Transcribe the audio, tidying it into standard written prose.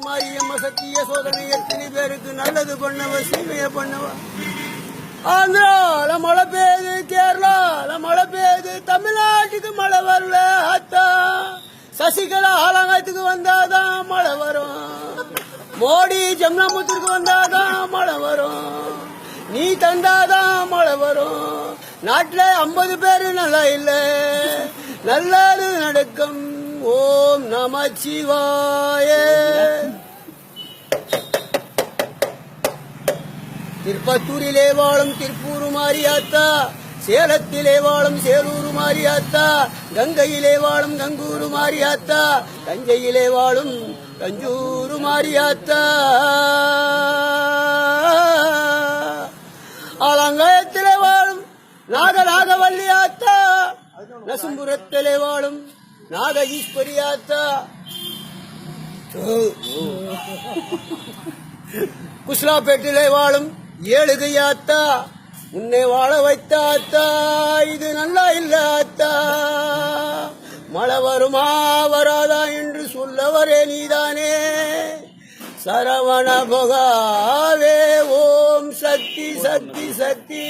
மாரியம்மா சத்திய சோதனை எத்தனை பேருக்கு நல்லது பண்ணவ சீமைய பண்ணவ. ஆந்திரால மழை பெய்யுது, கேரளால மழை பெய்யுது, தமிழ்நாட்டுக்கு மழை வரல. அத்தா சசிகலா ஆலங்கத்துக்கு வந்தாதான் மழை வரும், மோடி ஜம்னாமுத்திற்கு வந்தாதான் மழை வரும், நீ தந்தாதான் மழை வரும். நாட்டில் 50 பேரு நல்லா இல்ல, நல்லது நடக்கும். ஓம் நமச்சிவாய. திருப்பத்தூரிலே வாழும் திருப்பூர் மாரியாத்தா, சேலத்திலே வாழும் சேலூர் மாரியாத்தா, கங்கையிலே வாழும் கங்கூர் மாரியாத்தா, தஞ்சையிலே வாழும் தஞ்சூர் மாரியாத்தா, ஆலங்காயத்திலே வாழும் நாகநாகவல்லியாத்தா, நசும்புரத்திலே வாழும் நாக ஈஸ்வரியாத்தா, குஸ்லாப்பேட்டிலே வாழும் ஏழுகையாத்தா, உன்னை வாழ வைத்தாத்தா, இது நல்லா இல்ல அத்தா. மழை வருமா வராதா என்று சொல்லவரே நீதானே. சரவண போகாவே ஓம் சக்தி சக்தி சக்தி.